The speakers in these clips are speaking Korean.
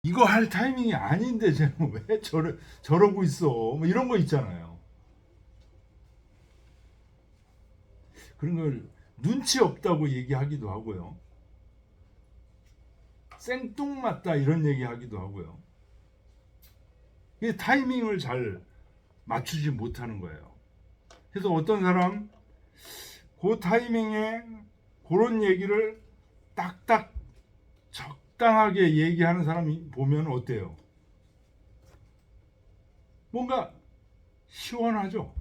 이거 할 타이밍이 아닌데 쟤는 왜 저러고 있어? 뭐 이런 거 있잖아요. 그런 걸 눈치 없다고 얘기하기도 하고요. 생뚱맞다 이런 얘기하기도 하고요. 이게 타이밍을 잘 맞추지 못하는 거예요. 그래서 어떤 사람 그 타이밍에 그런 얘기를 딱딱 적당하게 얘기하는 사람이 보면 어때요? 뭔가 시원하죠?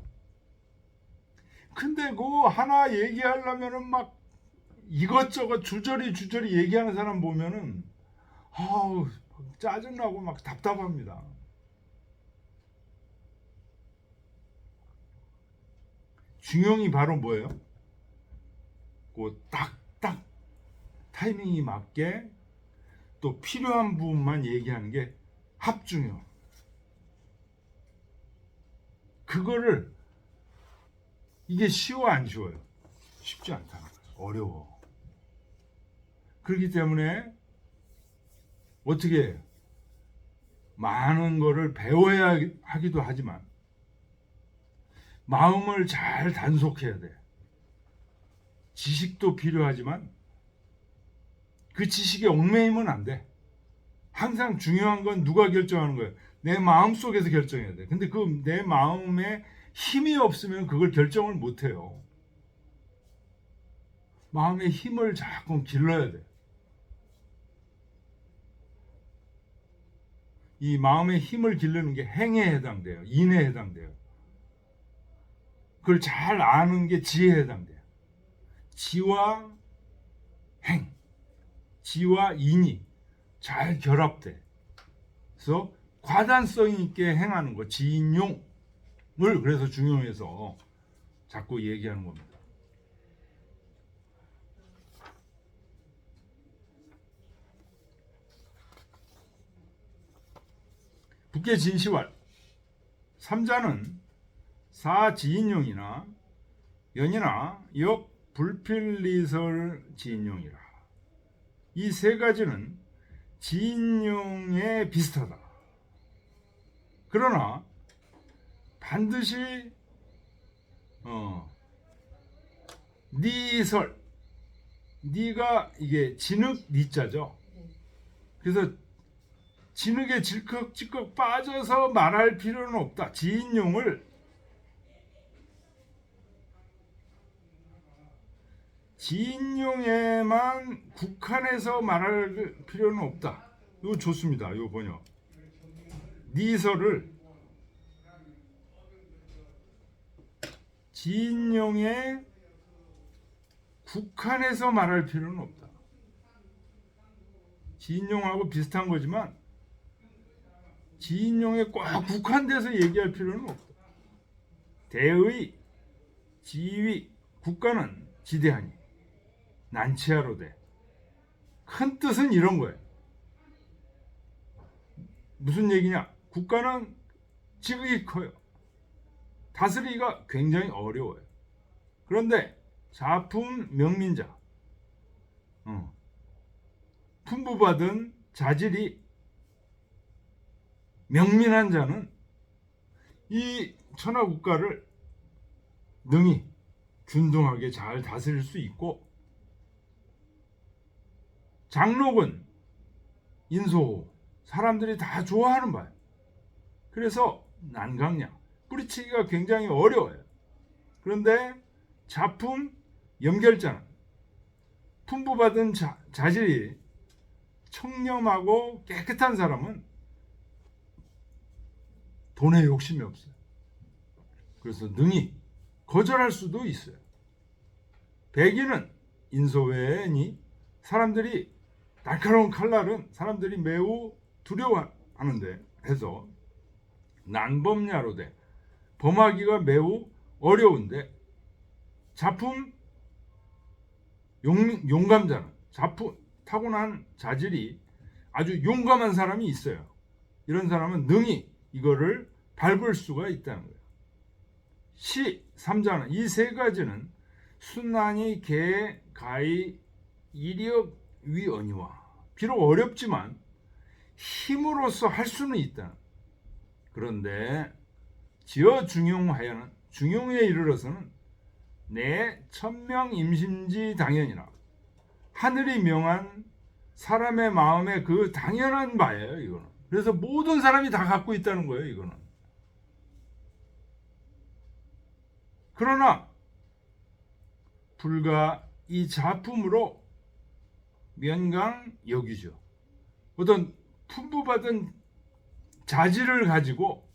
근데 그 하나 얘기하려면은 막 이것저것 주저리 얘기하는 사람 보면은 아우 짜증나고 막 답답합니다. 중용이 바로 뭐예요? 그 딱딱 타이밍이 맞게 또 필요한 부분만 얘기하는 게 합중요. 그거를 이게 쉬워 안 쉬워요? 쉽지 않다는 거예요. 어려워. 그렇기 때문에 어떻게 해요? 많은 거를 배워야 하기도 하지만 마음을 잘 단속해야 돼. 지식도 필요하지만 그 지식에 얽매이면 안 돼. 항상 중요한 건 누가 결정하는 거예요? 내 마음 속에서 결정해야 돼. 근데 그 내 마음에 힘이 없으면 그걸 결정을 못 해요. 마음의 힘을 자꾸 길러야 돼. 이 마음의 힘을 기르는 게 행에 해당돼요. 인에 해당돼요. 그걸 잘 아는 게 지혜에 해당돼요. 지와 행, 지와 인이 잘 결합돼. 그래서 과단성 있게 행하는 거, 지인용을 그래서 중용해서 자꾸 얘기하는 겁니다. 북계 진시왈 삼자는 사지인용이나 연이나 역 불필리설 지인용이라. 이 세 가지는 지인용에 비슷하다. 그러나 반드시 니설, 니가 이게 진흙 니자죠. 그래서 진흙에 질컥질컥 빠져서 말할 필요는 없다. 지인용에만 국한해서 말할 필요는 없다. 이거 좋습니다. 이거 번역. 니설을 지인용에 국한해서 말할 필요는 없다. 지인용하고 비슷한 거지만 지인용에 꼭 국한돼서 얘기할 필요는 없다. 대의, 지위, 국가는 지대하니 난치하로되. 큰 뜻은 이런 거예요. 무슨 얘기냐? 국가는 지극히 커요. 다스리기가 굉장히 어려워요. 그런데 자품 명민자, 풍부받은 자질이 명민한 자는 이 천하국가를 능히 균등하게 잘 다스릴 수 있고, 장록은 인소호, 사람들이 다 좋아하는 바예요. 그래서 난강량, 뿌리치기가 굉장히 어려워요. 그런데 자품 염결자는 풍부받은 자질이 청렴하고 깨끗한 사람은 돈에 욕심이 없어요. 그래서 능히 거절할 수도 있어요. 백인은 인소외니 사람들이 날카로운 칼날은 사람들이 매우 두려워하는데 해서 난범야로되 범하기가 매우 어려운데, 자품 용감자는 자품 타고난 자질이 아주 용감한 사람이 있어요. 이런 사람은 능히 이거를 밟을 수가 있다는 거예요. 시, 삼자는 이 세 가지는 순난이 개, 가히 이력, 위언이와 비록 어렵지만 힘으로써 할 수는 있다. 그런데 지어 중용하여는 중용에 이르러서는 내 천명 임심지 당연이라 하늘이 명한 사람의 마음에 그 당연한 바예요. 이거는. 그래서 모든 사람이 다 갖고 있다는 거예요. 이거는. 그러나 불과 이 작품으로 면강 여기죠. 어떤 풍부받은 자질을 가지고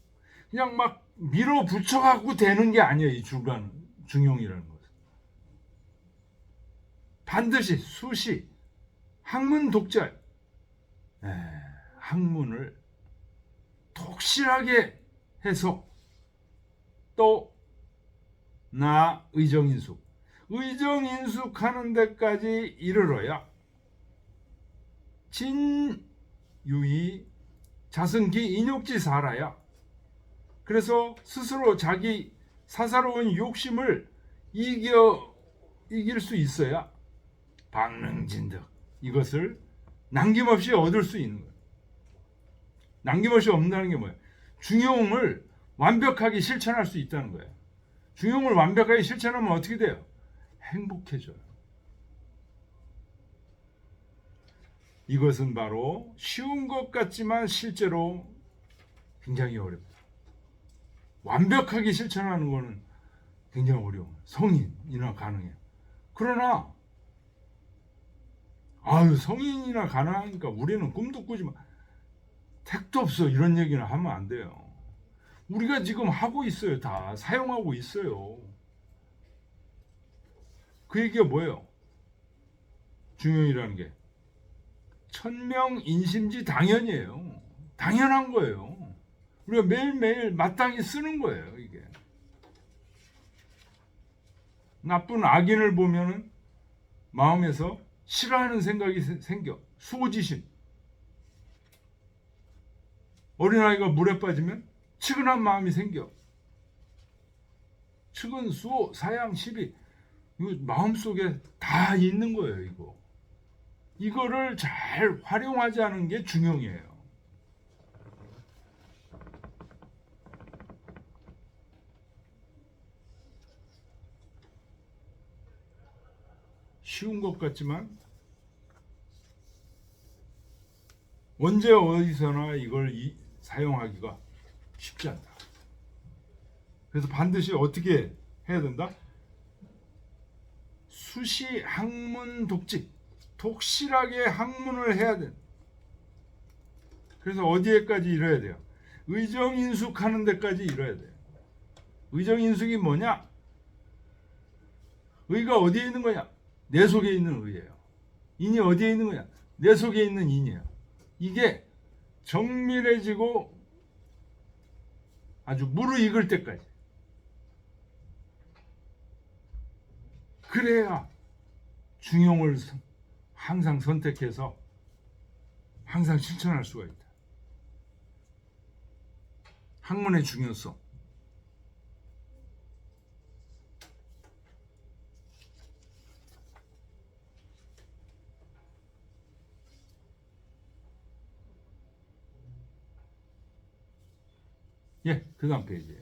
그냥 막 밀어붙여 갖고 되는 게 아니에요. 이 중용이라는 것은. 반드시 수시 학문 독자 학문을 독실하게 해서 또 나 의정인숙하는 데까지 이르러야 진유의 자승기 인욕지 살아야. 그래서 스스로 자기 사사로운 욕심을 이길 수 있어야 방능진득 이것을 남김없이 얻을 수 있는 거예요. 남김없이 얻는다는 게 뭐예요? 중용을 완벽하게 실천할 수 있다는 거예요. 중용을 완벽하게 실천하면 어떻게 돼요? 행복해져요. 이것은 바로 쉬운 것 같지만 실제로 굉장히 어렵다. 완벽하게 실천하는 것은 굉장히 어려워요. 성인이나 가능해요. 그러나 성인이나 가능하니까 우리는 꿈도 꾸지 마. 택도 없어. 이런 얘기는 하면 안 돼요. 우리가 지금 하고 있어요. 다 사용하고 있어요. 그 얘기가 뭐예요? 중용이라는 게 천명인심지 당연이에요. 당연한 거예요. 우리가 매일매일 마땅히 쓰는 거예요. 이게 나쁜 악인을 보면은 마음에서 싫어하는 생각이 생겨. 수호지심. 어린아이가 물에 빠지면 측은한 마음이 생겨. 측은, 수호, 사양, 시비. 이거 마음속에 다 있는 거예요. 이거를 잘 활용하지 않은 게 중용이에요. 쉬운 것 같지만 언제 어디서나 이걸 사용하기가 쉽지 않다. 그래서 반드시 어떻게 해야 된다? 수시 학문 독직, 독실하게 학문을 해야 된다. 그래서 어디에까지 이뤄야 돼요? 의정인숙하는 데까지 이뤄야 돼요. 의정인숙이 뭐냐? 의가 어디에 있는 거냐? 내 속에 있는 의예요. 인이 어디에 있는 거냐? 내 속에 있는 인이에요. 이게 정밀해지고 아주 무르익을 때까지. 그래야 중용을 항상 선택해서 항상 실천할 수가 있다. 학문의 중요성. 그 다음 페이지.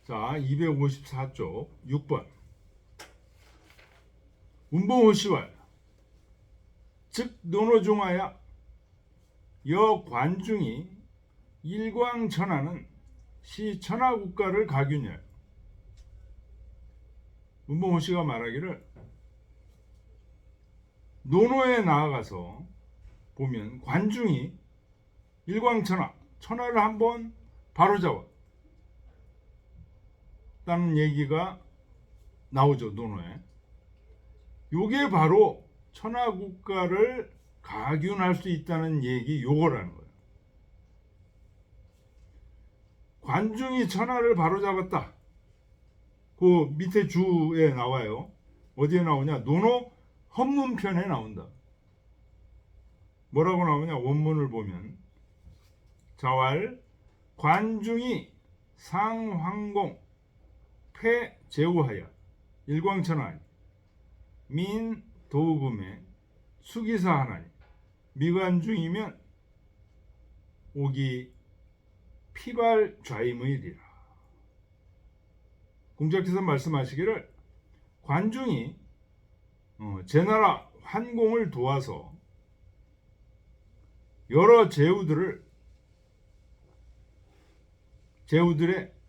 자, 254쪽 6번. 운봉호시왈 즉 논어종하야 여관중이 일광천하는 시천하국가를 가균열. 운봉호시가 말하기를 논어에 나아가서 보면 관중이 일광천하, 천하를 한번 바로잡아 다는 얘기가 나오죠. 논어에. 요게 바로 천하국가를 가균할 수 있다는 얘기 요거라는 거예요. 관중이 천하를 바로잡았다. 그 밑에 주에 나와요. 어디에 나오냐? 논어 헌문편에 나온다. 뭐라고 나오냐? 원문을 보면 자왈 관중이 상황공 폐제우하여 일광천하니 민 도금에 수기사 하나니 미관중이면 오기 피발 좌임의리라. 공자께서 말씀하시기를 관중이 제나라 환공을 도와서 여러 제후들의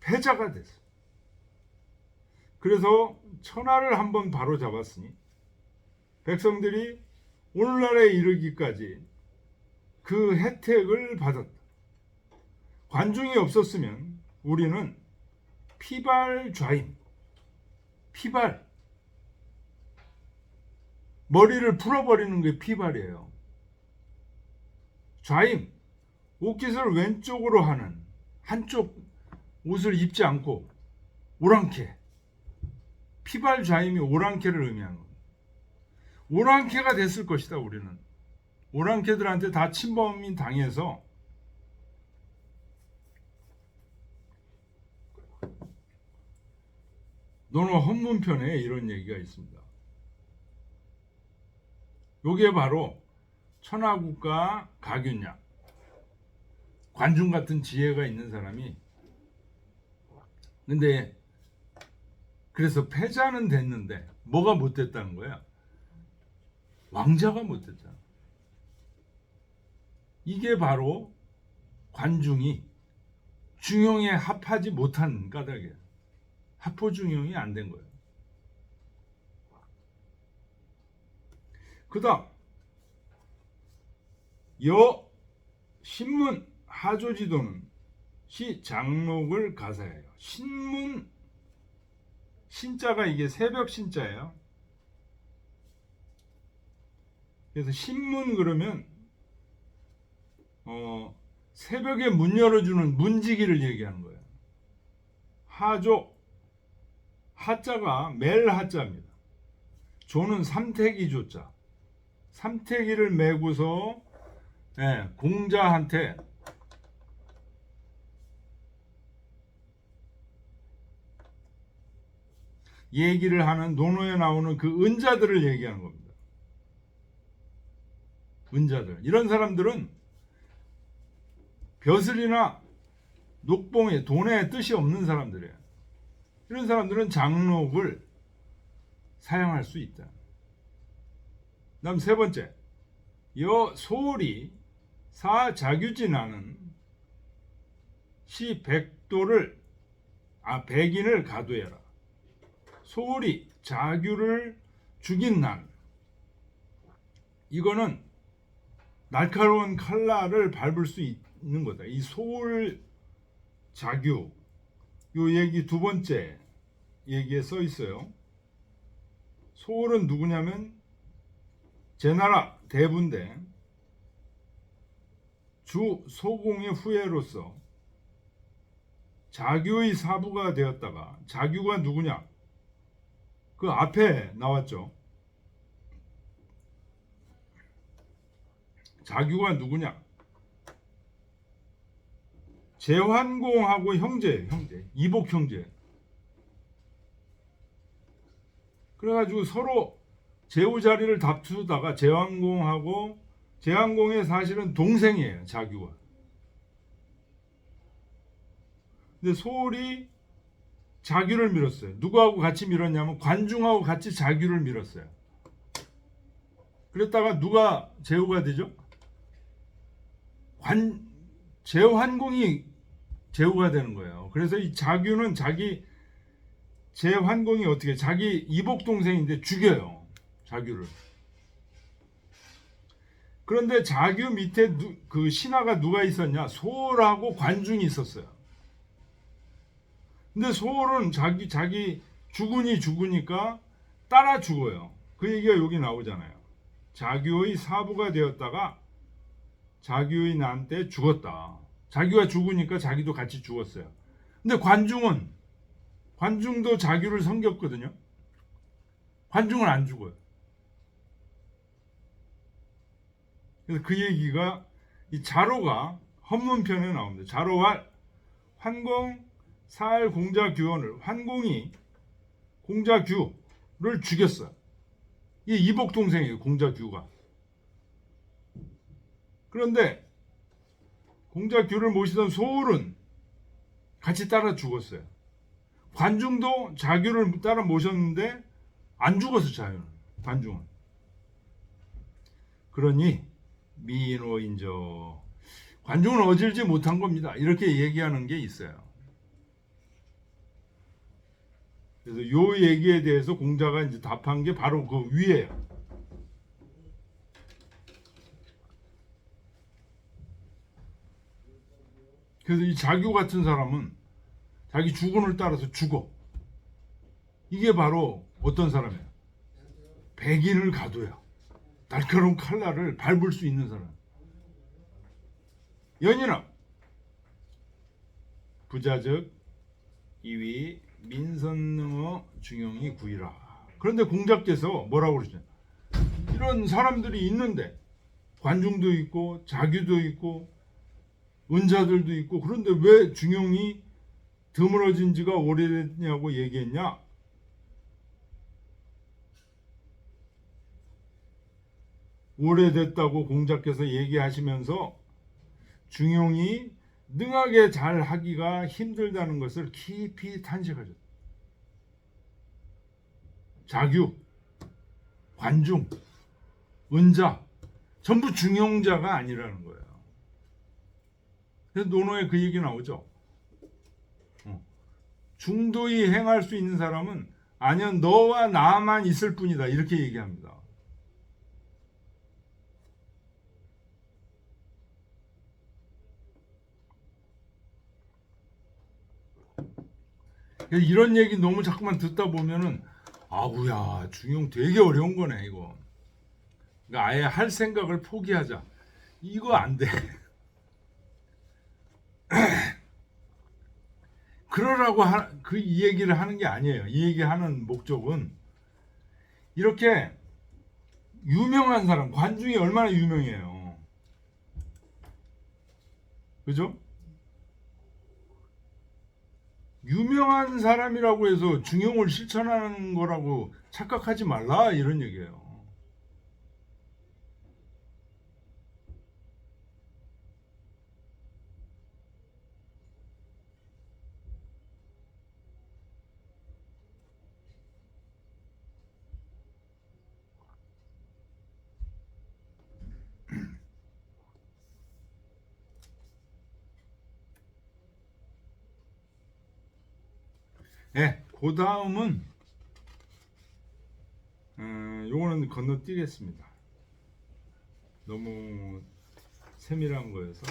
패자가 됐어. 그래서 천하를 한번 바로 잡았으니 백성들이 오늘날에 이르기까지 그 혜택을 받았다. 관중이 없었으면 우리는 피발 좌임, 피발, 머리를 풀어버리는 게 피발이에요. 좌임, 옷깃을 왼쪽으로 하는, 한쪽 옷을 입지 않고 오랑캐, 피발 좌임이 오랑캐를 의미하는 겁니다. 오랑캐가 됐을 것이다. 우리는 오랑캐들한테 다 침범이 당해서 논어 헌문편에 이런 얘기가 있습니다. 요게 바로 천하국가 가균야, 관중 같은 지혜가 있는 사람이, 근데 그래서 패자는 됐는데 뭐가 못됐다는 거야? 왕자가 못됐잖아. 이게 바로 관중이 중용에 합하지 못한 까닭이에요. 합포중용이 안 된 거예요. 그 다음 여 신문 하조지도는 시 장록을 가사해요. 신문, 신자가 이게 새벽 신자예요. 그래서 신문 그러면 새벽에 문 열어주는 문지기를 얘기하는 거예요. 하조, 하자가 멜 하자입니다. 조는 삼태기 조자. 삼태기를 메고서 공자한테 얘기를 하는 논어에 나오는 그 은자들을 얘기하는 겁니다. 은자들. 이런 사람들은 벼슬이나 녹봉에 돈에 뜻이 없는 사람들이에요. 이런 사람들은 장록을 사용할 수 있다. 다음 세 번째, 여 소리 사자규진하는 시 백도를 백인을 가두해라. 소리 자규를 죽인 난, 이거는 날카로운 칼날을 밟을 수 있는 거다. 이 소울 자규, 요 얘기 두 번째 얘기에 써 있어요. 소울은 누구냐면 제나라 대부인데 주 소공의 후예로서 자규의 사부가 되었다가, 자규가 누구냐? 그 앞에 나왔죠. 자규가 누구냐? 제환공하고 형제, 이복 형제. 그래가지고 서로 제후 자리를 다투다가 제환공의 사실은 동생이에요, 자규가. 근데 소울이 자규를 밀었어요. 누구하고 같이 밀었냐면 관중하고 같이 자규를 밀었어요. 그랬다가 누가 제후가 되죠? 제환공이 제후가 되는 거예요. 그래서 이 자규는 제환공이 어떻게, 자기 이복 동생인데 죽여요, 자규를. 그런데 자규 밑에 그 신하가 누가 있었냐? 소울하고 관중이 있었어요. 근데 소울은 자기 죽으니까 따라 죽어요. 그 얘기가 여기 나오잖아요. 자규의 사부가 되었다가 자규의 난 때 죽었다. 자규가 죽으니까 자기도 같이 죽었어요. 근데 관중도 자규를 섬겼거든요. 관중은 안 죽어요. 그래서 그 얘기가 이 자로가 헌문편에 나옵니다. 자로와 환공 살 공자규원을 환공이 공자규를 죽였어요. 이 이복 동생이에요. 공자규가. 그런데 공자규를 모시던 소울은 같이 따라 죽었어요. 관중도 자규를 따라 모셨는데 안 죽었어. 자유는 관중은. 그러니 미인호인저 관중은 어질지 못한 겁니다. 이렇게 얘기하는 게 있어요. 그래서 요 얘기에 대해서 공자가 이제 답한 게 바로 그 위에요. 그래서 이 자규 같은 사람은 자기 주군을 따라서 죽어. 이게 바로 어떤 사람이에요? 백인을 가둬요. 날카로운 칼날을 밟을 수 있는 사람. 연인아 부자적 이위 민선능어 중용이 구이라. 그런데 공자께서 뭐라고 그러죠? 이런 사람들이 있는데 관중도 있고 자규도 있고 은자들도 있고 그런데 왜 중용이 드물어진 지가 오래됐냐고 얘기했냐? 오래됐다고 공자께서 얘기하시면서 중용이 능하게 잘 하기가 힘들다는 것을 깊이 탄식하셨다. 자규, 관중, 은자 전부 중용자가 아니라는 거예요. 그래서 논어에 그 얘기 나오죠. 중도히 행할 수 있는 사람은 아니야 너와 나만 있을 뿐이다. 이렇게 얘기합니다. 이런 얘기 너무 자꾸만 듣다 보면은 아우야 중용 되게 어려운 거네 이거. 그러니까 아예 할 생각을 포기하자. 이거 안 돼. 그러라고 이 얘기를 하는 게 아니에요. 이 얘기하는 목적은 이렇게 유명한 사람, 관중이 얼마나 유명해요. 그죠? 유명한 사람이라고 해서 중용을 실천하는 거라고 착각하지 말라 이런 얘기예요. 네, 그 다음은 요거는 건너뛰겠습니다. 너무 세밀한 거여서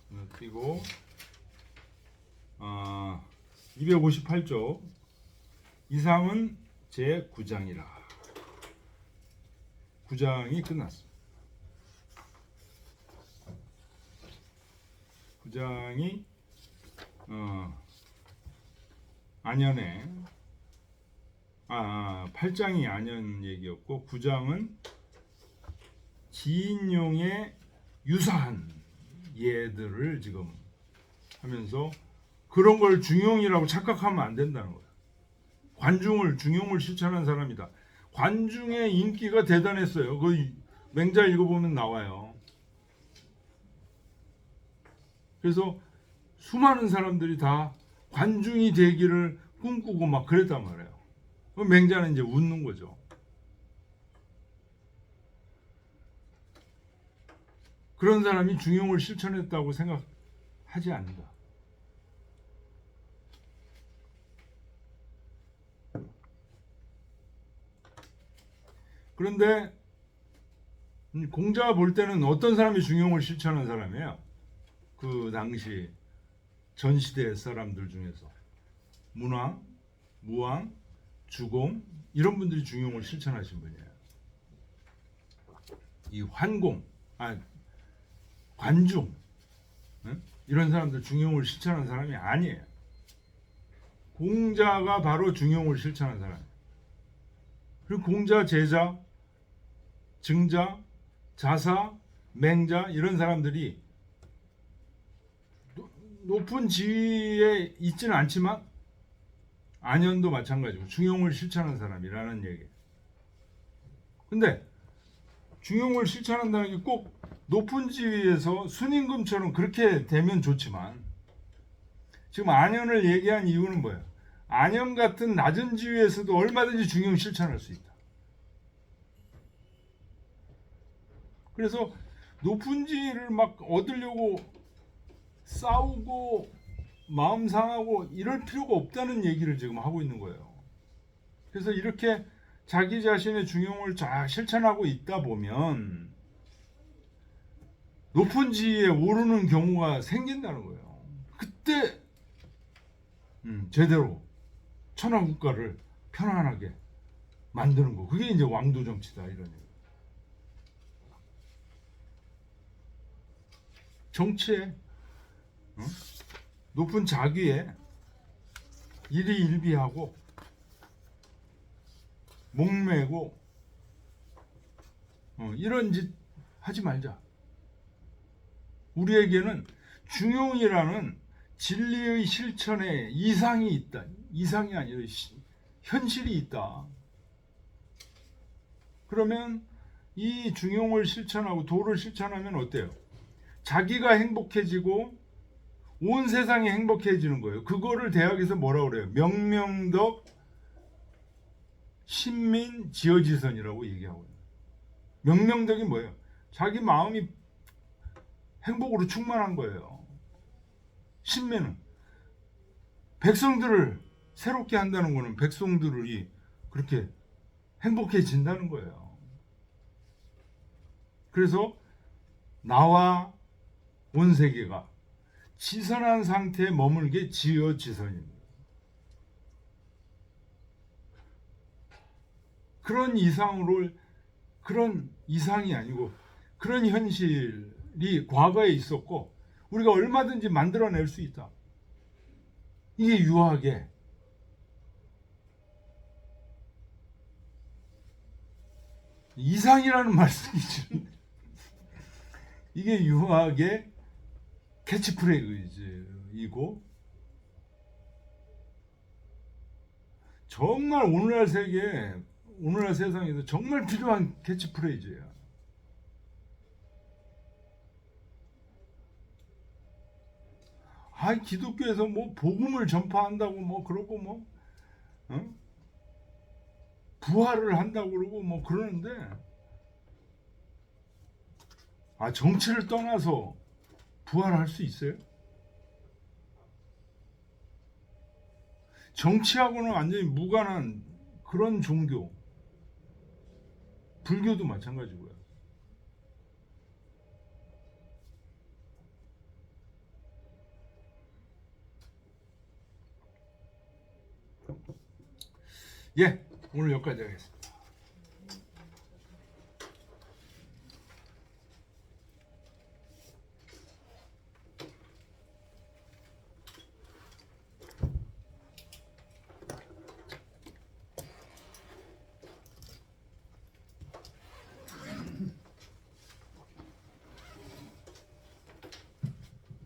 건너뛰고 258쪽 이상은 제9장이라 9장이 끝났습니다. 9장이 안연에 8장이 안연 얘기였고 9장은 지인용의 유사한 예들을 지금 하면서 그런 걸 중용이라고 착각하면 안 된다는 거예요. 중용을 실천한 사람이다. 관중의 인기가 대단했어요. 그 맹자 읽어보면 나와요. 그래서 수많은 사람들이 다 관중이 되기를 꿈꾸고 막 그랬단 말이에요. 맹자는 이제 웃는 거죠. 그런 사람이 중용을 실천했다고 생각하지 않는다. 그런데 공자가 볼 때는 어떤 사람이 중용을 실천한 사람이에요? 그 당시 전시대 사람들 중에서 문왕, 무왕, 주공 이런 분들이 중용을 실천하신 분이에요. 이 환공, 관중, 응? 이런 사람들 중용을 실천하는 사람이 아니에요. 공자가 바로 중용을 실천한 사람이에요. 그리고 공자, 제자, 증자, 자사, 맹자 이런 사람들이 높은 지위에 있지는 않지만 안현도 마찬가지고 중용을 실천한 사람이라는 얘기예요. 근데 중용을 실천한다는 게 꼭 높은 지위에서 순임금처럼 그렇게 되면 좋지만 지금 안현을 얘기한 이유는 뭐예요? 안현 같은 낮은 지위에서도 얼마든지 중용 실천할 수 있다. 그래서 높은 지위를 막 얻으려고 싸우고 마음 상하고 이럴 필요가 없다는 얘기를 지금 하고 있는 거예요. 그래서 이렇게 자기 자신의 중용을 잘 실천하고 있다 보면 높은 지위에 오르는 경우가 생긴다는 거예요. 그때 제대로 천하국가를 편안하게 만드는 거. 그게 이제 왕도 정치다 이런 얘기. 정치에 높은 자기에 일희일비하고 목매고 이런 짓 하지 말자. 우리에게는 중용이라는 진리의 실천에 이상이 있다. 이상이 아니라 현실이 있다. 그러면 이 중용을 실천하고 도를 실천하면 어때요? 자기가 행복해지고 온 세상이 행복해지는 거예요. 그거를 대학에서 뭐라 그래요? 명명덕 신민 지어지선이라고 얘기하고 있어요. 명명덕이 뭐예요? 자기 마음이 행복으로 충만한 거예요. 신민은 백성들을 새롭게 한다는 거는 백성들이 그렇게 행복해진다는 거예요. 그래서 나와 온 세계가 지선한 상태에 머물게 지어지선입니다. 그런 이상이 아니고 그런 현실이 과거에 있었고 우리가 얼마든지 만들어낼 수 있다. 이게 유학의 이상이라는 말씀이죠. 이게 유학의 캐치프레이즈이고 정말 오늘날 세상에서 정말 필요한 캐치프레이즈야. 기독교에서 뭐 복음을 전파한다고 뭐 그러고 뭐 부활을 한다고 그러고 뭐 그러는데 정치를 떠나서 부활할 수 있어요? 정치하고는 완전히 무관한 그런 종교. 불교도 마찬가지고요. 예, 오늘 여기까지 하겠습니다.